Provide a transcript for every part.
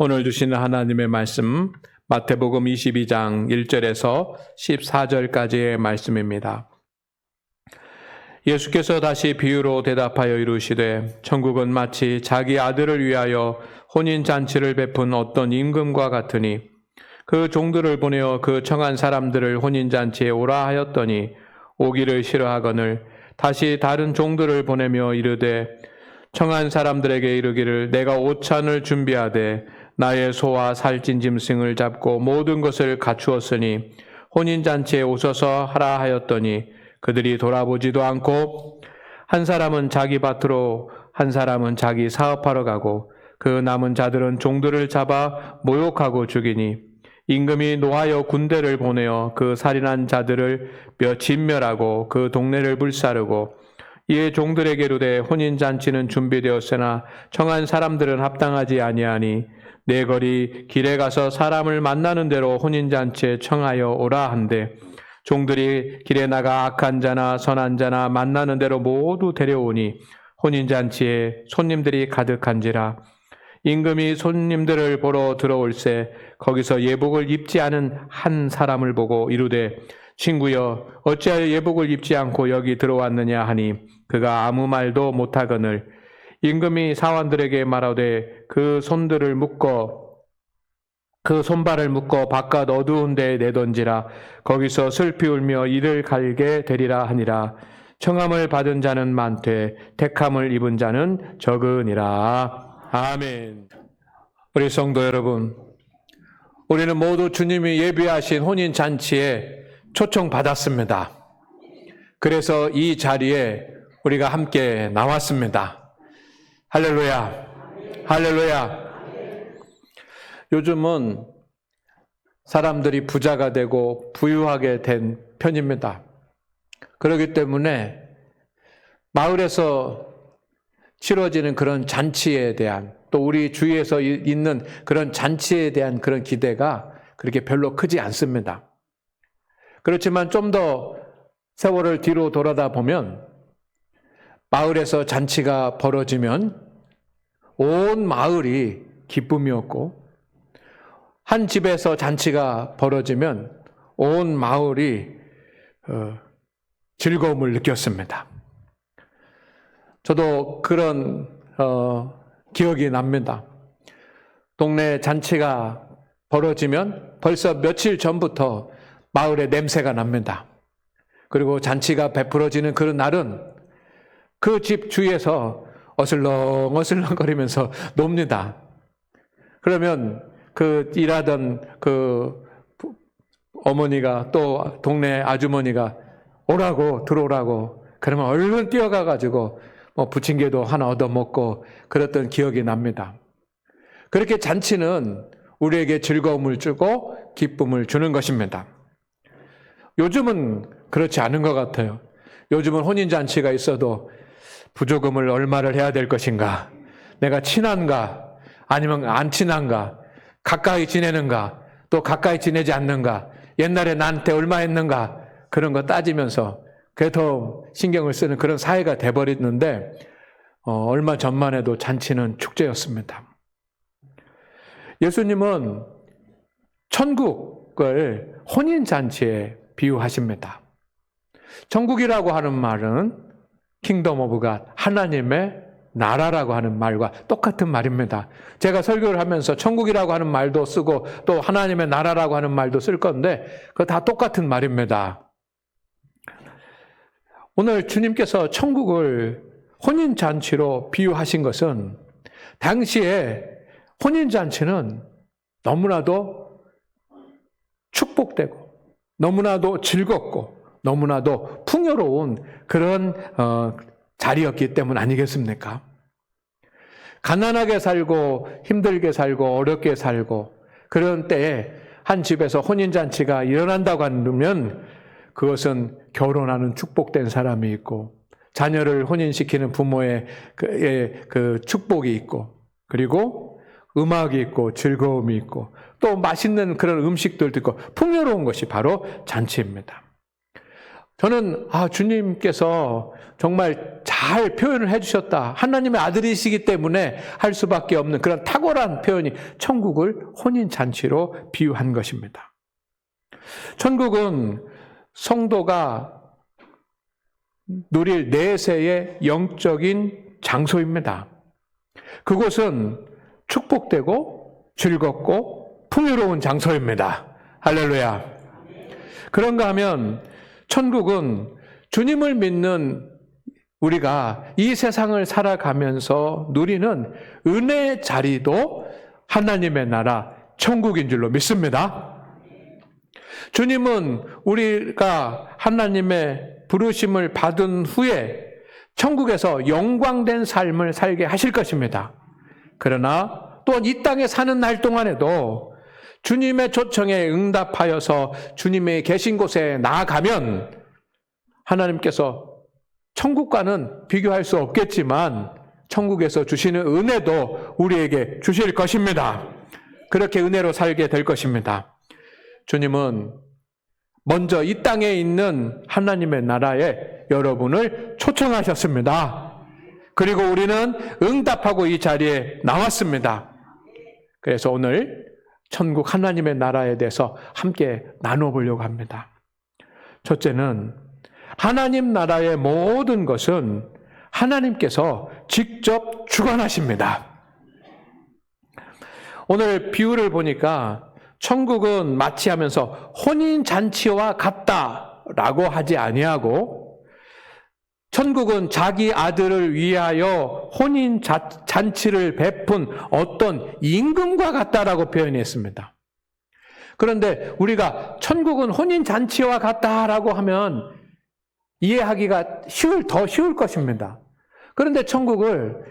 오늘 주시는 하나님의 말씀 마태복음 22장 1절에서 14절까지의 말씀입니다. 예수께서 다시 비유로 대답하여 이르시되 천국은 마치 자기 아들을 위하여 혼인잔치를 베푼 어떤 임금과 같으니 그 종들을 보내어 그 청한 사람들을 혼인잔치에 오라 하였더니 오기를 싫어하거늘 다시 다른 종들을 보내며 이르되 청한 사람들에게 이르기를 내가 오찬을 준비하되 나의 소와 살찐 짐승을 잡고 모든 것을 갖추었으니 혼인잔치에 오셔서 하라 하였더니 그들이 돌아보지도 않고 한 사람은 자기 밭으로 한 사람은 자기 사업하러 가고 그 남은 자들은 종들을 잡아 모욕하고 죽이니 임금이 노하여 군대를 보내어 그 살인한 자들을 진멸하고 그 동네를 불사르고 이에 종들에게 이르되 혼인잔치는 준비되었으나 청한 사람들은 합당하지 아니하니 내 거리 길에 가서 사람을 만나는 대로 혼인잔치에 청하여 오라 한대 종들이 길에 나가 악한 자나 선한 자나 만나는 대로 모두 데려오니 혼인잔치에 손님들이 가득한지라 임금이 손님들을 보러 들어올새 거기서 예복을 입지 않은 한 사람을 보고 이르되 친구여 어찌하여 예복을 입지 않고 여기 들어왔느냐 하니 그가 아무 말도 못하거늘 임금이 사원들에게 말하되 그 손발을 묶어 바깥 어두운 데에 내던지라 거기서 슬피 울며 이를 갈게 되리라 하니라 청함을 받은 자는 많되 택함을 입은 자는 적으니라. 아멘. 우리 성도 여러분, 우리는 모두 주님이 예비하신 혼인잔치에 초청받았습니다. 그래서 이 자리에 우리가 함께 나왔습니다. 할렐루야, 할렐루야. 요즘은 사람들이 부자가 되고 부유하게 된 편입니다. 그렇기 때문에 마을에서 치러지는 그런 잔치에 대한 또 우리 주위에서 있는 그런 잔치에 대한 그런 기대가 그렇게 별로 크지 않습니다. 그렇지만 좀 더 세월을 뒤로 돌아다 보면 마을에서 잔치가 벌어지면 온 마을이 기쁨이었고 한 집에서 잔치가 벌어지면 온 마을이 즐거움을 느꼈습니다. 저도 그런 기억이 납니다. 동네 잔치가 벌어지면 벌써 며칠 전부터 마을에 냄새가 납니다. 그리고 잔치가 베풀어지는 그런 날은 그 집 주위에서 어슬렁어슬렁거리면서 놉니다. 그러면 그 일하던 그 어머니가 또 동네 아주머니가 오라고 들어오라고 그러면 얼른 뛰어가 가지고 부침개도 하나 얻어먹고 그랬던 기억이 납니다. 그렇게 잔치는 우리에게 즐거움을 주고 기쁨을 주는 것입니다. 요즘은 그렇지 않은 것 같아요. 요즘은 혼인잔치가 있어도 부조금을 얼마를 해야 될 것인가, 내가 친한가 아니면 안 친한가, 가까이 지내는가 또 가까이 지내지 않는가, 옛날에 나한테 얼마 했는가 그런 거 따지면서 그게 더 신경을 쓰는 그런 사회가 돼버렸는데 얼마 전만 해도 잔치는 축제였습니다. 예수님은 천국을 혼인잔치에 비유하십니다. 천국이라고 하는 말은 킹덤 오브 갓, 하나님의 나라라고 하는 말과 똑같은 말입니다. 제가 설교를 하면서 천국이라고 하는 말도 쓰고 또 하나님의 나라라고 하는 말도 쓸 건데 그거 다 똑같은 말입니다. 오늘 주님께서 천국을 혼인잔치로 비유하신 것은 당시에 혼인잔치는 너무나도 축복되고 너무나도 즐겁고 너무나도 풍요로운 그런 자리였기 때문 아니겠습니까? 가난하게 살고 힘들게 살고 어렵게 살고 그런 때에 한 집에서 혼인잔치가 일어난다고 하면 그것은 결혼하는 축복된 사람이 있고 자녀를 혼인시키는 부모의 그 축복이 있고 그리고 음악이 있고 즐거움이 있고 또 맛있는 그런 음식들도 있고 풍요로운 것이 바로 잔치입니다. 저는 주님께서 정말 잘 잘 표현을 해주셨다. 하나님의 아들이시기 때문에 할 수밖에 없는 그런 탁월한 표현이 천국을 혼인잔치로 비유한 것입니다. 천국은 성도가 누릴 내세의 영적인 장소입니다. 그곳은 축복되고 즐겁고 풍요로운 장소입니다. 할렐루야. 그런가 하면 천국은 주님을 믿는 우리가 이 세상을 살아가면서 누리는 은혜의 자리도 하나님의 나라 천국인 줄로 믿습니다. 주님은 우리가 하나님의 부르심을 받은 후에 천국에서 영광된 삶을 살게 하실 것입니다. 그러나 또한 이 땅에 사는 날 동안에도 주님의 초청에 응답하여서 주님의 계신 곳에 나아가면 하나님께서 천국과는 비교할 수 없겠지만 천국에서 주시는 은혜도 우리에게 주실 것입니다. 그렇게 은혜로 살게 될 것입니다. 주님은 먼저 이 땅에 있는 하나님의 나라에 여러분을 초청하셨습니다. 그리고 우리는 응답하고 이 자리에 나왔습니다. 그래서 오늘 천국 하나님의 나라에 대해서 함께 나눠보려고 합니다. 첫째는 하나님 나라의 모든 것은 하나님께서 직접 주관하십니다. 오늘 비유를 보니까 천국은 마치 하면서 혼인잔치와 같다라고 하지 아니하고 천국은 자기 아들을 위하여 혼인잔치를 베푼 어떤 임금과 같다라고 표현했습니다. 그런데 우리가 천국은 혼인잔치와 같다라고 하면 이해하기가 더 쉬울 것입니다. 그런데 천국을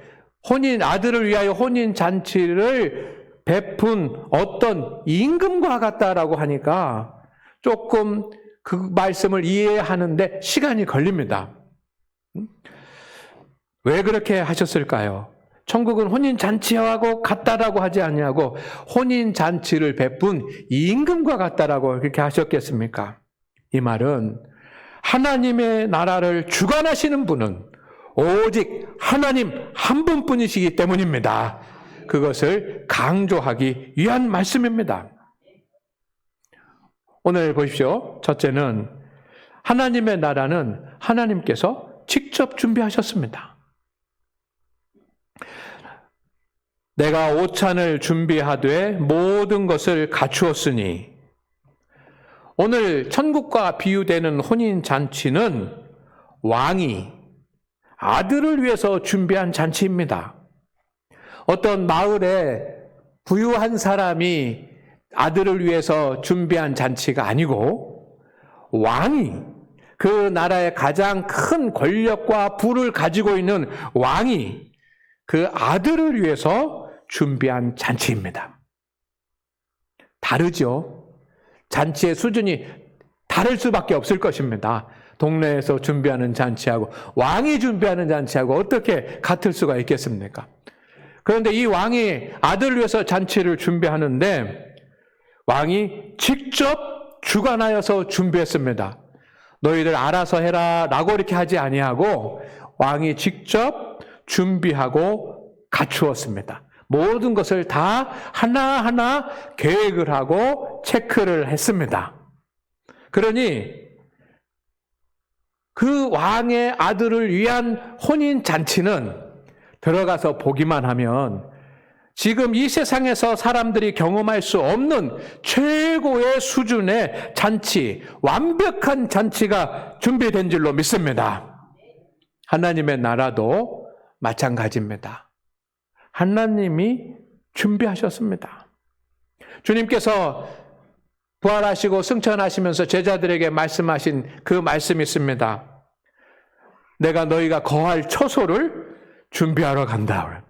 아들을 위하여 혼인잔치를 베푼 어떤 임금과 같다라고 하니까 조금 그 말씀을 이해하는데 시간이 걸립니다. 왜 그렇게 하셨을까요? 천국은 혼인잔치하고 같다라고 하지 않냐고 혼인잔치를 베푼 임금과 같다라고 그렇게 하셨겠습니까? 이 말은 하나님의 나라를 주관하시는 분은 오직 하나님 한 분뿐이시기 때문입니다. 그것을 강조하기 위한 말씀입니다. 오늘 보십시오. 첫째는 하나님의 나라는 하나님께서 직접 준비하셨습니다. 내가 오찬을 준비하되 모든 것을 갖추었으니 오늘 천국과 비유되는 혼인잔치는 왕이 아들을 위해서 준비한 잔치입니다. 어떤 마을에 부유한 사람이 아들을 위해서 준비한 잔치가 아니고 왕이 그 나라의 가장 큰 권력과 부를 가지고 있는 왕이 그 아들을 위해서 준비한 잔치입니다. 다르죠? 잔치의 수준이 다를 수밖에 없을 것입니다. 동네에서 준비하는 잔치하고 왕이 준비하는 잔치하고 어떻게 같을 수가 있겠습니까? 그런데 이 왕이 아들을 위해서 잔치를 준비하는데 왕이 직접 주관하여서 준비했습니다. 너희들 알아서 해라 라고 이렇게 하지 아니하고 왕이 직접 준비하고 갖추었습니다. 모든 것을 다 하나하나 계획을 하고 체크를 했습니다. 그러니 그 왕의 아들을 위한 혼인잔치는 들어가서 보기만 하면 지금 이 세상에서 사람들이 경험할 수 없는 최고의 수준의 잔치, 완벽한 잔치가 준비된 줄로 믿습니다. 하나님의 나라도 마찬가지입니다. 하나님이 준비하셨습니다. 주님께서 부활하시고 승천하시면서 제자들에게 말씀하신 그 말씀이 있습니다. 내가 너희가 거할 처소를 준비하러 간다.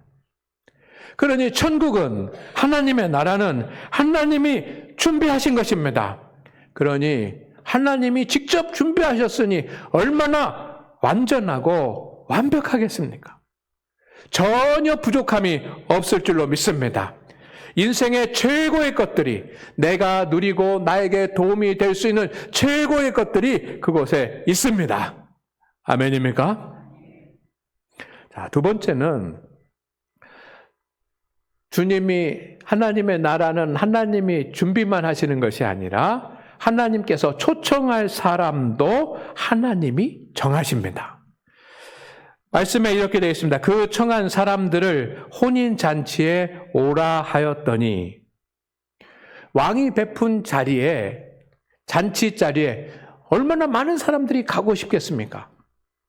그러니 천국은 하나님의 나라는 하나님이 준비하신 것입니다. 그러니 하나님이 직접 준비하셨으니 얼마나 완전하고 완벽하겠습니까? 전혀 부족함이 없을 줄로 믿습니다. 인생의 최고의 것들이 내가 누리고 나에게 도움이 될 수 있는 최고의 것들이 그곳에 있습니다. 아멘입니까? 자, 두 번째는 주님이 하나님의 나라는 하나님이 준비만 하시는 것이 아니라 하나님께서 초청할 사람도 하나님이 정하십니다. 말씀에 이렇게 되어 있습니다. 그 청한 사람들을 혼인잔치에 오라 하였더니 왕이 베푼 자리에 잔치 자리에 얼마나 많은 사람들이 가고 싶겠습니까?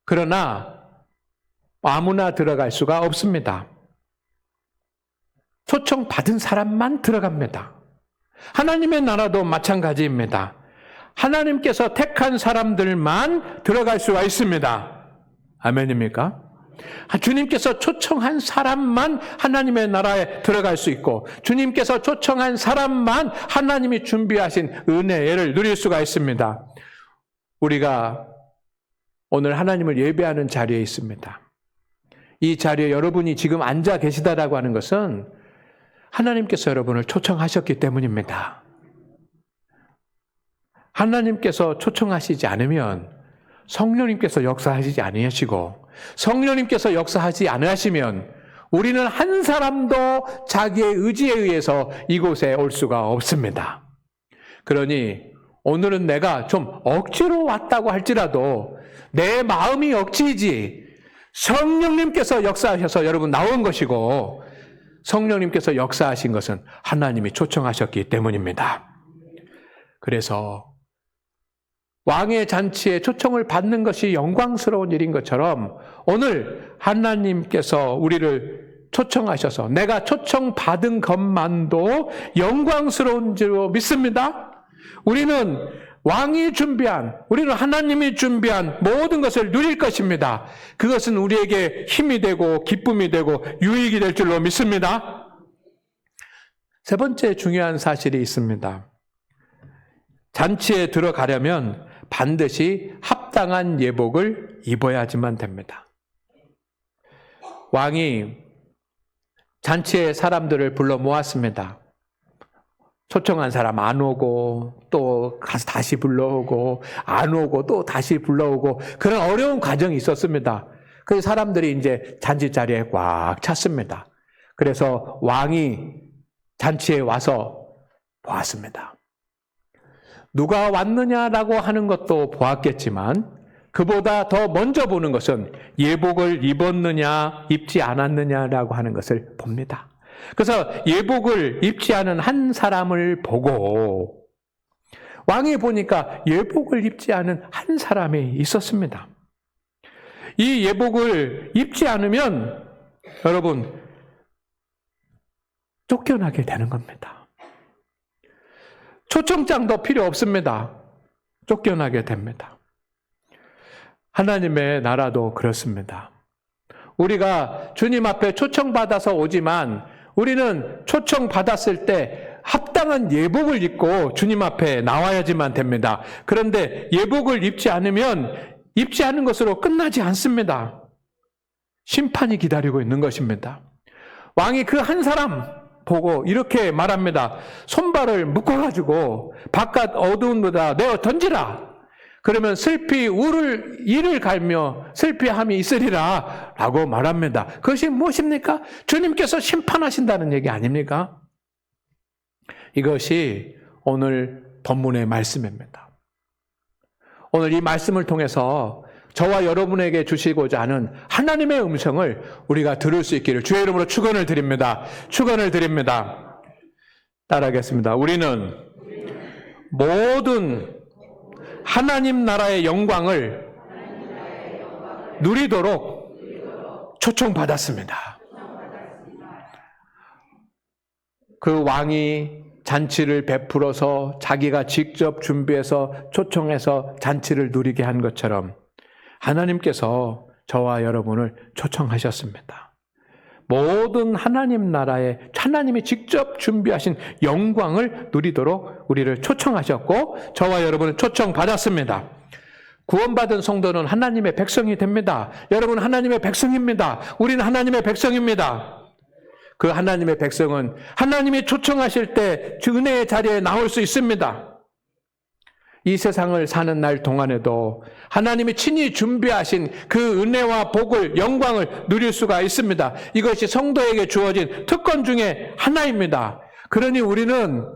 그러나 아무나 들어갈 수가 없습니다. 초청받은 사람만 들어갑니다. 하나님의 나라도 마찬가지입니다. 하나님께서 택한 사람들만 들어갈 수가 있습니다. 아멘입니까? 주님께서 초청한 사람만 하나님의 나라에 들어갈 수 있고 주님께서 초청한 사람만 하나님이 준비하신 은혜를 누릴 수가 있습니다. 우리가 오늘 하나님을 예배하는 자리에 있습니다. 이 자리에 여러분이 지금 앉아 계시다라고 하는 것은 하나님께서 여러분을 초청하셨기 때문입니다. 하나님께서 초청하시지 않으면 성령님께서 역사하시지 않으시고 성령님께서 역사하지 않으시면 우리는 한 사람도 자기의 의지에 의해서 이곳에 올 수가 없습니다. 그러니 오늘은 내가 좀 억지로 왔다고 할지라도 내 마음이 억지이지 성령님께서 역사하셔서 여러분 나온 것이고 성령님께서 역사하신 것은 하나님이 초청하셨기 때문입니다. 그래서 왕의 잔치에 초청을 받는 것이 영광스러운 일인 것처럼 오늘 하나님께서 우리를 초청하셔서 내가 초청받은 것만도 영광스러운 줄로 믿습니다. 우리는 왕이 준비한, 우리는 하나님이 준비한 모든 것을 누릴 것입니다. 그것은 우리에게 힘이 되고 기쁨이 되고 유익이 될 줄로 믿습니다. 세 번째 중요한 사실이 있습니다. 잔치에 들어가려면 반드시 합당한 예복을 입어야지만 됩니다. 왕이 잔치에 사람들을 불러 모았습니다. 초청한 사람 안 오고 또 가서 다시 불러오고 안 오고 또 다시 불러오고 그런 어려운 과정이 있었습니다. 그래서 사람들이 이제 잔치 자리에 꽉 찼습니다. 그래서 왕이 잔치에 와서 보았습니다. 누가 왔느냐라고 하는 것도 보았겠지만 그보다 더 먼저 보는 것은 예복을 입었느냐 입지 않았느냐라고 하는 것을 봅니다. 그래서 예복을 입지 않은 한 사람을 보고 왕이 보니까 예복을 입지 않은 한 사람이 있었습니다. 이 예복을 입지 않으면 여러분 쫓겨나게 되는 겁니다. 초청장도 필요 없습니다. 쫓겨나게 됩니다. 하나님의 나라도 그렇습니다. 우리가 주님 앞에 초청받아서 오지만 우리는 초청받았을 때 합당한 예복을 입고 주님 앞에 나와야지만 됩니다. 그런데 예복을 입지 않으면 입지 않은 것으로 끝나지 않습니다. 심판이 기다리고 있는 것입니다. 왕이 그 한 사람 보고 이렇게 말합니다. 손발을 묶어가지고 바깥 어두운 데다 내어 던지라. 그러면 슬피 이를 갈며 슬피함이 있으리라 라고 말합니다. 그것이 무엇입니까? 주님께서 심판하신다는 얘기 아닙니까? 이것이 오늘 본문의 말씀입니다. 오늘 이 말씀을 통해서 저와 여러분에게 주시고자 하는 하나님의 음성을 우리가 들을 수 있기를 주의 이름으로 축원을 드립니다. 축원을 드립니다. 따라하겠습니다. 우리는 모든 하나님 나라의 영광을 누리도록 초청받았습니다. 그 왕이 잔치를 베풀어서 자기가 직접 준비해서 초청해서 잔치를 누리게 한 것처럼 하나님께서 저와 여러분을 초청하셨습니다. 모든 하나님 나라에 하나님이 직접 준비하신 영광을 누리도록 우리를 초청하셨고 저와 여러분은 초청받았습니다. 구원받은 성도는 하나님의 백성이 됩니다. 여러분 하나님의 백성입니다. 우리는 하나님의 백성입니다. 그 하나님의 백성은 하나님이 초청하실 때 은혜의 자리에 나올 수 있습니다. 이 세상을 사는 날 동안에도 하나님이 친히 준비하신 그 은혜와 복을, 영광을 누릴 수가 있습니다. 이것이 성도에게 주어진 특권 중에 하나입니다. 그러니 우리는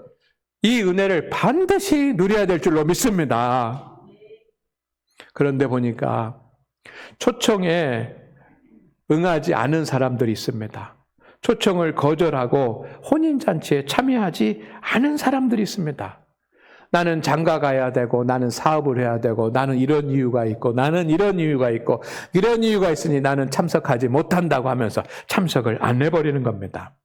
이 은혜를 반드시 누려야 될 줄로 믿습니다. 그런데 보니까 초청에 응하지 않은 사람들이 있습니다. 초청을 거절하고 혼인잔치에 참여하지 않은 사람들이 있습니다. 나는 장가 가야 되고, 나는 사업을 해야 되고, 나는 이런 이유가 있고, 나는 이런 이유가 있고, 이런 이유가 있으니 나는 참석하지 못한다고 하면서 참석을 안 해버리는 겁니다.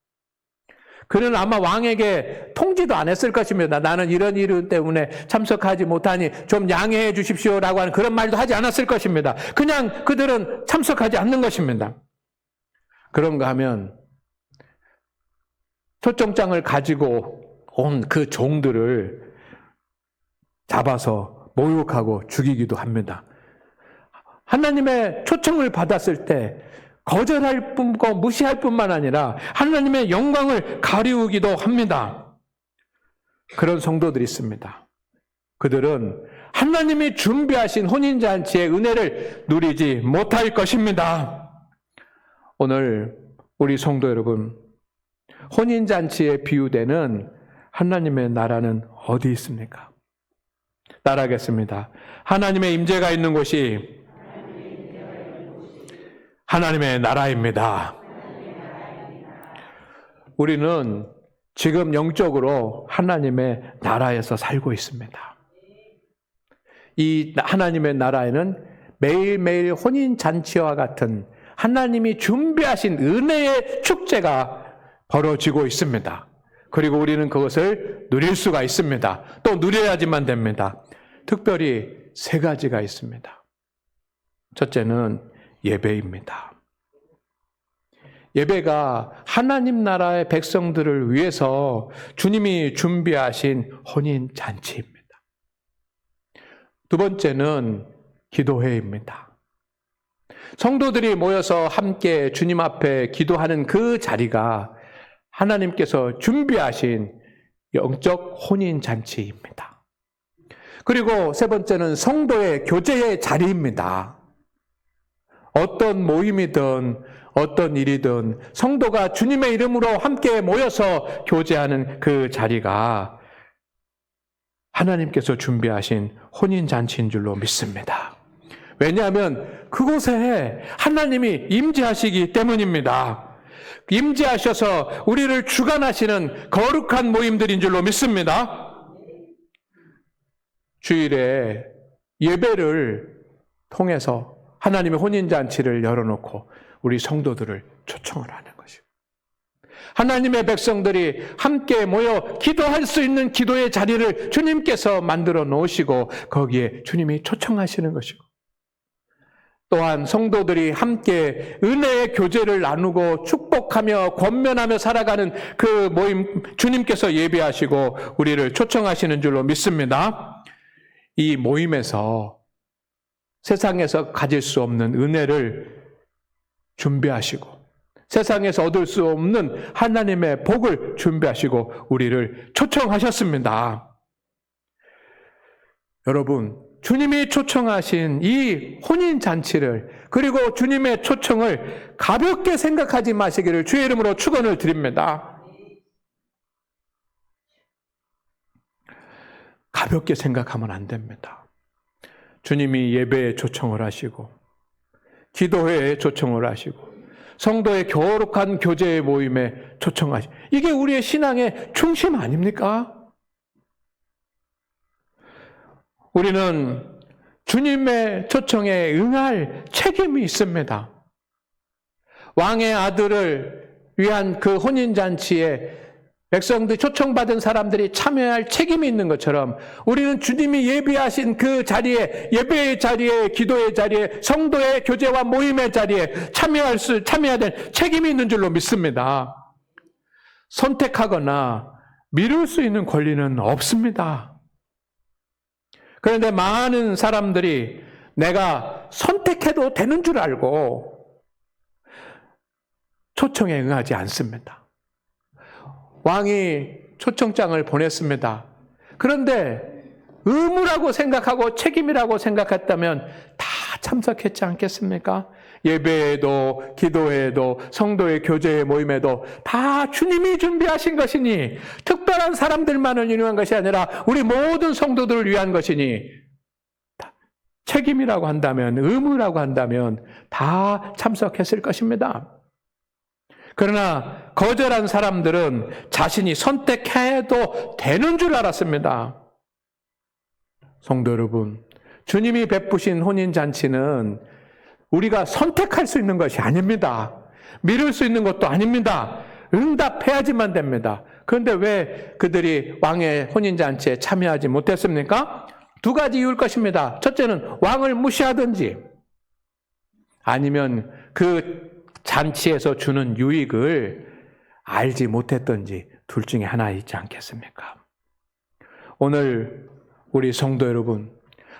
그는 아마 왕에게 통지도 안 했을 것입니다. 나는 이런 이유 때문에 참석하지 못하니 좀 양해해 주십시오라고 하는 그런 말도 하지 않았을 것입니다. 그냥 그들은 참석하지 않는 것입니다. 그런가 하면 초청장을 가지고 온 그 종들을 잡아서 모욕하고 죽이기도 합니다. 하나님의 초청을 받았을 때 거절할 뿐고 무시할 뿐만 아니라 하나님의 영광을 가리우기도 합니다. 그런 성도들이 있습니다. 그들은 하나님이 준비하신 혼인잔치의 은혜를 누리지 못할 것입니다. 오늘 우리 성도 여러분, 혼인잔치에 비유되는 하나님의 나라는 어디 있습니까? 따라하겠습니다. 하나님의 임재가 있는 곳이 하나님의 나라입니다. 우리는 지금 영적으로 하나님의 나라에서 살고 있습니다. 이 하나님의 나라에는 매일매일 혼인잔치와 같은 하나님이 준비하신 은혜의 축제가 벌어지고 있습니다. 그리고 우리는 그것을 누릴 수가 있습니다. 또 누려야지만 됩니다. 특별히 세 가지가 있습니다. 첫째는 예배입니다. 예배가 하나님 나라의 백성들을 위해서 주님이 준비하신 혼인잔치입니다. 두 번째는 기도회입니다. 성도들이 모여서 함께 주님 앞에 기도하는 그 자리가 하나님께서 준비하신 영적 혼인잔치입니다. 그리고 세 번째는 성도의 교제의 자리입니다. 어떤 모임이든 어떤 일이든 성도가 주님의 이름으로 함께 모여서 교제하는 그 자리가 하나님께서 준비하신 혼인잔치인 줄로 믿습니다. 왜냐하면 그곳에 하나님이 임재하시기 때문입니다. 임재하셔서 우리를 주관하시는 거룩한 모임들인 줄로 믿습니다. 주일에 예배를 통해서 하나님의 혼인잔치를 열어놓고 우리 성도들을 초청을 하는 것이고, 하나님의 백성들이 함께 모여 기도할 수 있는 기도의 자리를 주님께서 만들어 놓으시고 거기에 주님이 초청하시는 것이고, 또한 성도들이 함께 은혜의 교제를 나누고 축복하며 권면하며 살아가는 그 모임 주님께서 예비하시고 우리를 초청하시는 줄로 믿습니다. 이 모임에서 세상에서 가질 수 없는 은혜를 준비하시고 세상에서 얻을 수 없는 하나님의 복을 준비하시고 우리를 초청하셨습니다. 여러분, 주님이 초청하신 이 혼인잔치를, 그리고 주님의 초청을 가볍게 생각하지 마시기를 주의 이름으로 축원을 드립니다. 가볍게 생각하면 안 됩니다. 주님이 예배에 초청을 하시고 기도회에 초청을 하시고 성도의 거룩한 교제의 모임에 초청하시고, 이게 우리의 신앙의 중심 아닙니까? 우리는 주님의 초청에 응할 책임이 있습니다. 왕의 아들을 위한 그 혼인잔치에 백성들, 초청받은 사람들이 참여할 책임이 있는 것처럼 우리는 주님이 예비하신 그 자리에, 예배의 자리에, 기도의 자리에, 성도의 교제와 모임의 자리에 참여해야 될 책임이 있는 줄로 믿습니다. 선택하거나 미룰 수 있는 권리는 없습니다. 그런데 많은 사람들이 내가 선택해도 되는 줄 알고 초청에 응하지 않습니다. 왕이 초청장을 보냈습니다. 그런데 의무라고 생각하고 책임이라고 생각했다면 다 참석했지 않겠습니까? 예배에도 기도회에도 성도의 교제의 모임에도 다 주님이 준비하신 것이니 특별한 사람들만을 위한 것이 아니라 우리 모든 성도들을 위한 것이니 책임이라고 한다면 의무라고 한다면 다 참석했을 것입니다. 그러나 거절한 사람들은 자신이 선택해도 되는 줄 알았습니다. 성도 여러분, 주님이 베푸신 혼인잔치는 우리가 선택할 수 있는 것이 아닙니다. 미룰 수 있는 것도 아닙니다. 응답해야지만 됩니다. 그런데 왜 그들이 왕의 혼인잔치에 참여하지 못했습니까? 두 가지 이유일 것입니다. 첫째는 왕을 무시하든지 아니면 그 잔치에서 주는 유익을 알지 못했든지 둘 중에 하나 있지 않겠습니까? 오늘 우리 성도 여러분,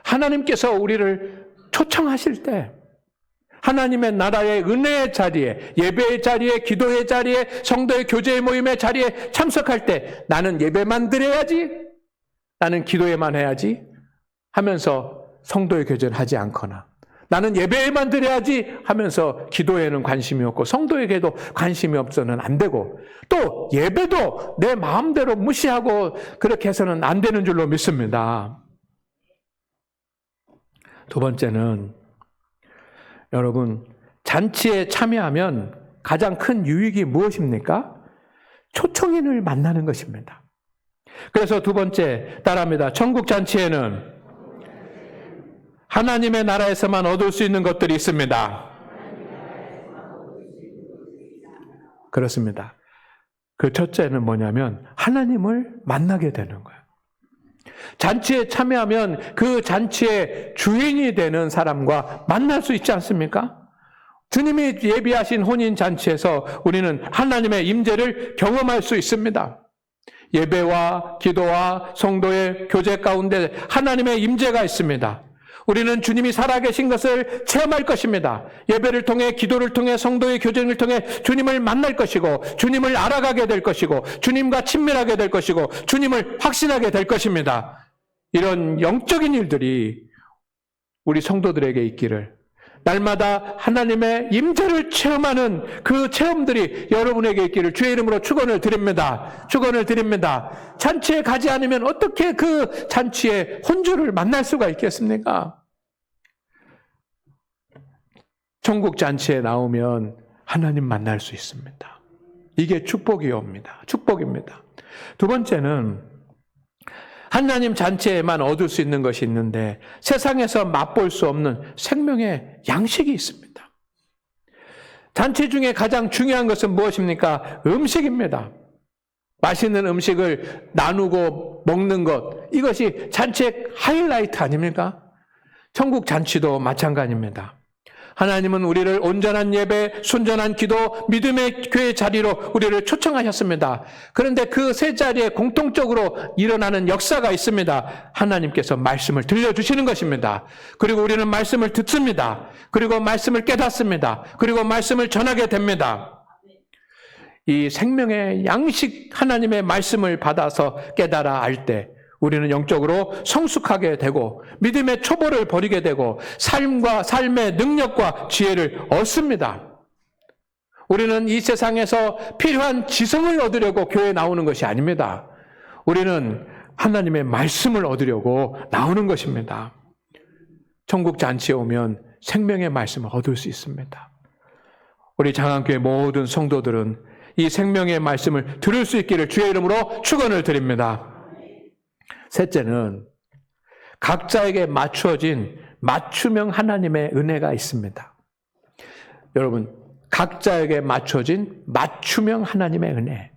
하나님께서 우리를 초청하실 때 하나님의 나라의 은혜의 자리에, 예배의 자리에, 기도의 자리에, 성도의 교제의 모임의 자리에 참석할 때 나는 예배만 드려야지, 나는 기도에만 해야지 하면서 성도의 교제를 하지 않거나 나는 예배에만 드려야지 하면서 기도에는 관심이 없고 성도에게도 관심이 없어서는 안 되고 또 예배도 내 마음대로 무시하고 그렇게 해서는 안 되는 줄로 믿습니다. 두 번째는 여러분, 잔치에 참여하면 가장 큰 유익이 무엇입니까? 초청인을 만나는 것입니다. 그래서 두 번째 따라합니다. 천국 잔치에는 하나님의 나라에서만 얻을 수 있는 것들이 있습니다. 그렇습니다. 그 첫째는 뭐냐면 하나님을 만나게 되는 거예요. 잔치에 참여하면 그 잔치의 주인이 되는 사람과 만날 수 있지 않습니까? 주님이 예비하신 혼인잔치에서 우리는 하나님의 임재를 경험할 수 있습니다. 예배와 기도와 성도의 교제 가운데 하나님의 임재가 있습니다. 우리는 주님이 살아계신 것을 체험할 것입니다. 예배를 통해 기도를 통해 성도의 교제를 통해 주님을 만날 것이고 주님을 알아가게 될 것이고 주님과 친밀하게 될 것이고 주님을 확신하게 될 것입니다. 이런 영적인 일들이 우리 성도들에게 있기를 날마다 하나님의 임재를 체험하는 그 체험들이 여러분에게 있기를 주의 이름으로 축원을 드립니다. 축원을 드립니다. 잔치에 가지 않으면 어떻게 그 잔치의 혼주를 만날 수가 있겠습니까? 천국 잔치에 나오면 하나님 만날 수 있습니다. 이게 축복이옵니다. 축복입니다. 두 번째는 하나님 잔치에만 얻을 수 있는 것이 있는데 세상에서 맛볼 수 없는 생명의 양식이 있습니다. 잔치 중에 가장 중요한 것은 무엇입니까? 음식입니다. 맛있는 음식을 나누고 먹는 것, 이것이 잔치의 하이라이트 아닙니까? 천국 잔치도 마찬가지입니다. 하나님은 우리를 온전한 예배, 순전한 기도, 믿음의 교회 자리로 우리를 초청하셨습니다. 그런데 그 세 자리에 공통적으로 일어나는 역사가 있습니다. 하나님께서 말씀을 들려주시는 것입니다. 그리고 우리는 말씀을 듣습니다. 그리고 말씀을 깨닫습니다. 그리고 말씀을 전하게 됩니다. 이 생명의 양식 하나님의 말씀을 받아서 깨달아 알 때 우리는 영적으로 성숙하게 되고 믿음의 초보를 버리게 되고 삶의 능력과 지혜를 얻습니다. 우리는 이 세상에서 필요한 지성을 얻으려고 교회에 나오는 것이 아닙니다. 우리는 하나님의 말씀을 얻으려고 나오는 것입니다. 천국 잔치에 오면 생명의 말씀을 얻을 수 있습니다. 우리 장안교회 모든 성도들은 이 생명의 말씀을 들을 수 있기를 주의 이름으로 축원을 드립니다. 셋째는 각자에게 맞추어진 맞춤형 하나님의 은혜가 있습니다. 여러분, 각자에게 맞춰진 맞춤형 하나님의 은혜.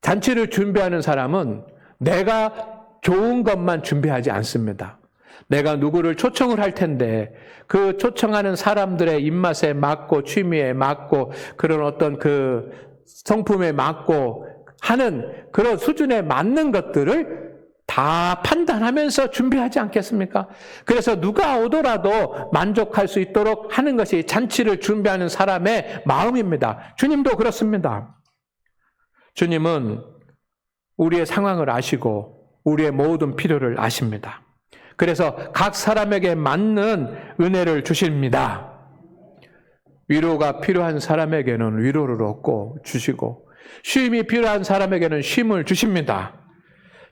잔치를 준비하는 사람은 내가 좋은 것만 준비하지 않습니다. 내가 누구를 초청을 할 텐데 그 초청하는 사람들의 입맛에 맞고 취미에 맞고 그런 어떤 그 성품에 맞고 하는 그런 수준에 맞는 것들을 다 판단하면서 준비하지 않겠습니까? 그래서 누가 오더라도 만족할 수 있도록 하는 것이 잔치를 준비하는 사람의 마음입니다. 주님도 그렇습니다. 주님은 우리의 상황을 아시고 우리의 모든 필요를 아십니다. 그래서 각 사람에게 맞는 은혜를 주십니다. 위로가 필요한 사람에게는 위로를 얻고 주시고, 쉼이 필요한 사람에게는 쉼을 주십니다.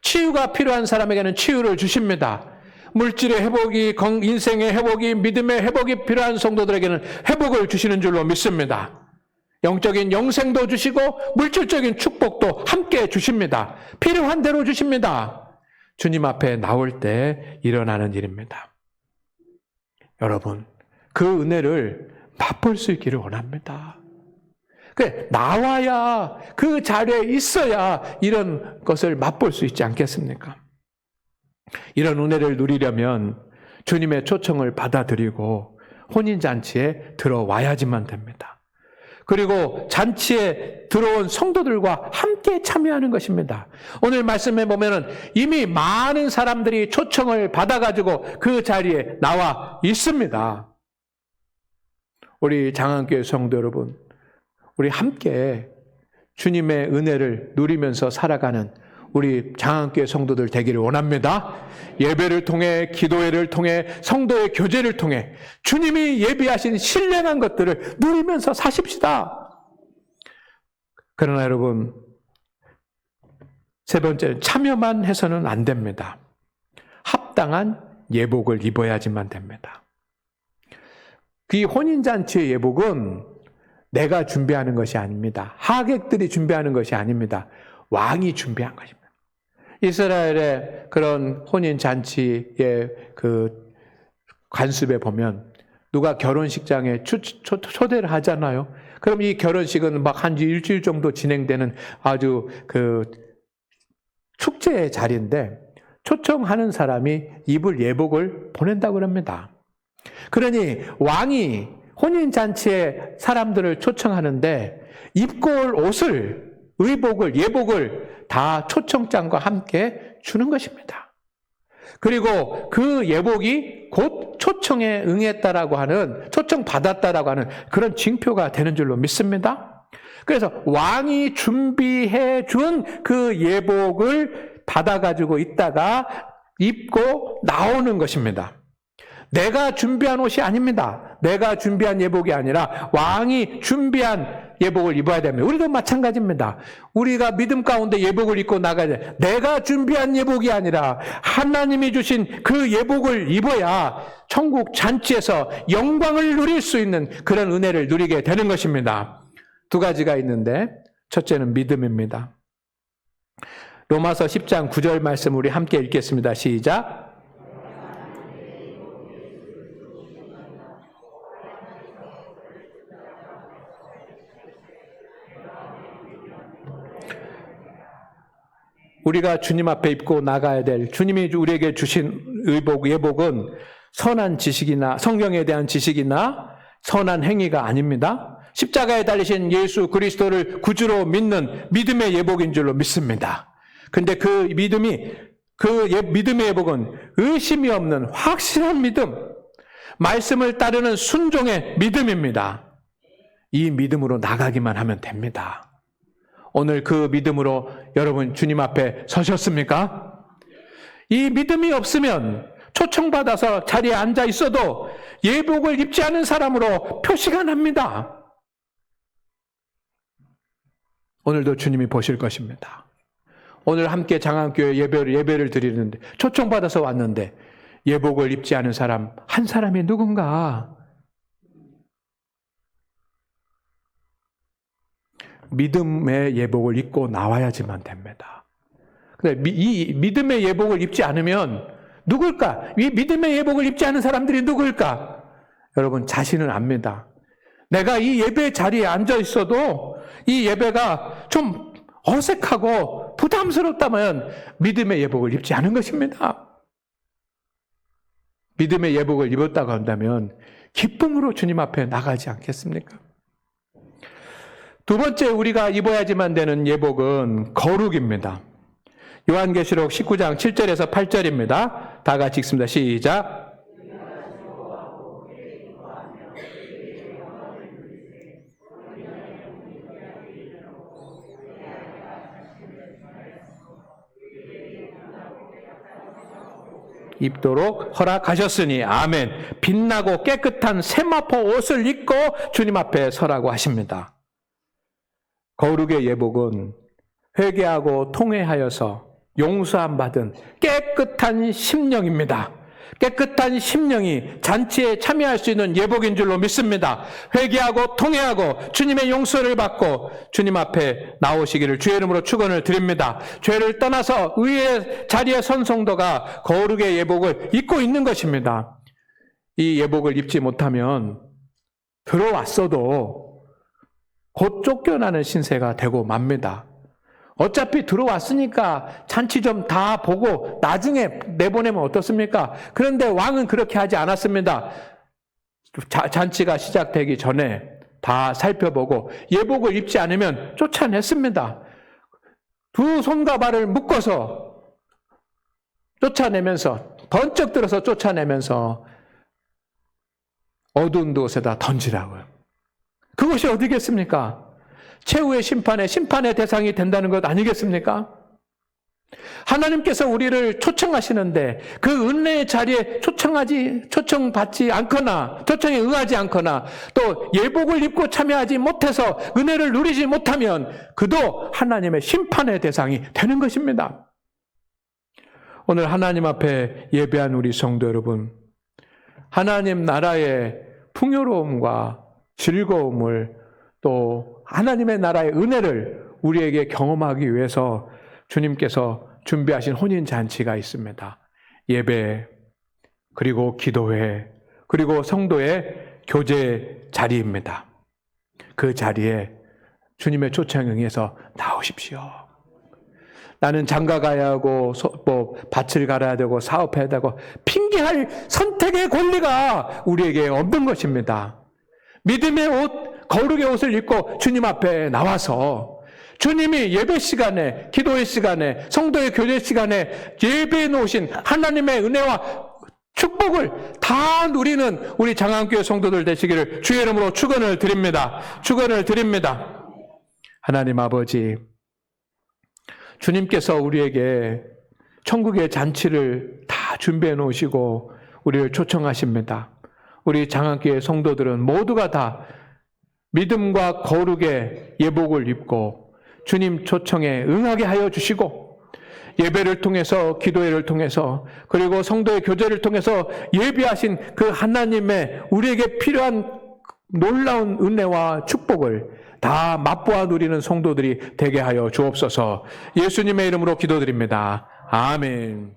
치유가 필요한 사람에게는 치유를 주십니다. 물질의 회복이, 인생의 회복이, 믿음의 회복이 필요한 성도들에게는 회복을 주시는 줄로 믿습니다. 영적인 영생도 주시고 물질적인 축복도 함께 주십니다. 필요한 대로 주십니다. 주님 앞에 나올 때 일어나는 일입니다. 여러분, 그 은혜를 맛볼 수 있기를 원합니다. 나와야, 그 자리에 있어야 이런 것을 맛볼 수 있지 않겠습니까? 이런 은혜를 누리려면 주님의 초청을 받아들이고 혼인잔치에 들어와야지만 됩니다. 그리고 잔치에 들어온 성도들과 함께 참여하는 것입니다. 오늘 말씀에 보면은 이미 많은 사람들이 초청을 받아가지고 그 자리에 나와 있습니다. 우리 장안교회 성도 여러분, 우리 함께 주님의 은혜를 누리면서 살아가는 우리 장안교회 성도들 되기를 원합니다. 예배를 통해, 기도회를 통해, 성도의 교제를 통해 주님이 예비하신 신령한 것들을 누리면서 사십시다. 그러나 여러분, 세 번째는 참여만 해서는 안 됩니다. 합당한 예복을 입어야지만 됩니다. 그 혼인잔치의 예복은 내가 준비하는 것이 아닙니다. 하객들이 준비하는 것이 아닙니다. 왕이 준비한 것입니다. 이스라엘의 그런 혼인잔치의 그 관습에 보면 누가 결혼식장에 초대를 하잖아요. 그럼 이 결혼식은 막 한 일주일 정도 진행되는 아주 그 축제의 자리인데 초청하는 사람이 입을 예복을 보낸다고 합니다. 그러니 왕이 혼인잔치에 사람들을 초청하는데 입고 올 옷을, 의복을, 예복을 다 초청장과 함께 주는 것입니다. 그리고 그 예복이 곧 초청에 응했다라고 하는, 초청받았다라고 하는 그런 징표가 되는 줄로 믿습니다. 그래서 왕이 준비해 준 그 예복을 받아가지고 있다가 입고 나오는 것입니다. 내가 준비한 옷이 아닙니다. 내가 준비한 예복이 아니라 왕이 준비한 예복을 입어야 됩니다. 우리도 마찬가지입니다. 우리가 믿음 가운데 예복을 입고 나가야 돼. 내가 준비한 예복이 아니라 하나님이 주신 그 예복을 입어야 천국 잔치에서 영광을 누릴 수 있는 그런 은혜를 누리게 되는 것입니다. 두 가지가 있는데 첫째는 믿음입니다. 로마서 10장 9절 말씀 우리 함께 읽겠습니다. 시작. 우리가 주님 앞에 입고 나가야 될, 주님이 우리에게 주신 의복, 예복은 선한 지식이나 성경에 대한 지식이나 선한 행위가 아닙니다. 십자가에 달리신 예수 그리스도를 구주로 믿는 믿음의 예복인 줄로 믿습니다. 근데 그 믿음의 예복은 의심이 없는 확실한 믿음, 말씀을 따르는 순종의 믿음입니다. 이 믿음으로 나가기만 하면 됩니다. 오늘 그 믿음으로 여러분 주님 앞에 서셨습니까? 이 믿음이 없으면 초청받아서 자리에 앉아 있어도 예복을 입지 않은 사람으로 표시가 납니다. 오늘도 주님이 보실 것입니다. 오늘 함께 장안교회 예배를 드리는데 초청받아서 왔는데 예복을 입지 않은 사람 한 사람이 누군가? 믿음의 예복을 입고 나와야지만 됩니다. 근데 이 믿음의 예복을 입지 않으면 누굴까? 이 믿음의 예복을 입지 않은 사람들이 누굴까? 여러분 자신은 압니다. 내가 이 예배 자리에 앉아 있어도 이 예배가 좀 어색하고 부담스럽다면 믿음의 예복을 입지 않은 것입니다. 믿음의 예복을 입었다고 한다면 기쁨으로 주님 앞에 나가지 않겠습니까? 두 번째 우리가 입어야지만 되는 예복은 거룩입니다. 요한계시록 19장 7절에서 8절입니다. 다 같이 읽습니다. 시작. 입도록 허락하셨으니 아멘. 빛나고 깨끗한 세마포 옷을 입고 주님 앞에 서라고 하십니다. 거룩의 예복은 회개하고 통회하여서 용서함 받은 깨끗한 심령입니다. 깨끗한 심령이 잔치에 참여할 수 있는 예복인 줄로 믿습니다. 회개하고 통회하고 주님의 용서를 받고 주님 앞에 나오시기를 주의 이름으로 축원을 드립니다. 죄를 떠나서 의의 자리에 선 성도가 거룩의 예복을 입고 있는 것입니다. 이 예복을 입지 못하면 들어왔어도 곧 쫓겨나는 신세가 되고 맙니다. 어차피 들어왔으니까 잔치 좀 다 보고 나중에 내보내면 어떻습니까? 그런데 왕은 그렇게 하지 않았습니다. 잔치가 시작되기 전에 다 살펴보고 예복을 입지 않으면 쫓아냈습니다. 두 손과 발을 묶어서 쫓아내면서 번쩍 들어서 쫓아내면서 어두운 곳에다 던지라고요. 그것이 어디겠습니까? 최후의 심판의 대상이 된다는 것 아니겠습니까? 하나님께서 우리를 초청하시는데 그 은혜의 자리에 초청받지 않거나 초청에 응하지 않거나 또 예복을 입고 참여하지 못해서 은혜를 누리지 못하면 그도 하나님의 심판의 대상이 되는 것입니다. 오늘 하나님 앞에 예배한 우리 성도 여러분, 하나님 나라의 풍요로움과 즐거움을 또 하나님의 나라의 은혜를 우리에게 경험하기 위해서 주님께서 준비하신 혼인잔치가 있습니다. 예배, 그리고 기도회, 그리고 성도의 교제 자리입니다. 그 자리에 주님의 초청에 응해서 나오십시오. 나는 장가 가야 하고 밭을 갈아야 되고 사업해야 되고 핑계할 선택의 권리가 우리에게 없는 것입니다. 믿음의 옷, 거룩의 옷을 입고 주님 앞에 나와서 주님이 예배 시간에, 기도의 시간에, 성도의 교제 시간에 예배해 놓으신 하나님의 은혜와 축복을 다 누리는 우리 장안교회 성도들 되시기를 주의 이름으로 축원을 드립니다. 축원을 드립니다. 하나님 아버지, 주님께서 우리에게 천국의 잔치를 다 준비해 놓으시고 우리를 초청하십니다. 우리 장안교회 성도들은 모두가 다 믿음과 거룩의 예복을 입고 주님 초청에 응하게 하여 주시고 예배를 통해서 기도회를 통해서 그리고 성도의 교제를 통해서 예비하신 그 하나님의 우리에게 필요한 놀라운 은혜와 축복을 다 맛보아 누리는 성도들이 되게 하여 주옵소서. 예수님의 이름으로 기도드립니다. 아멘.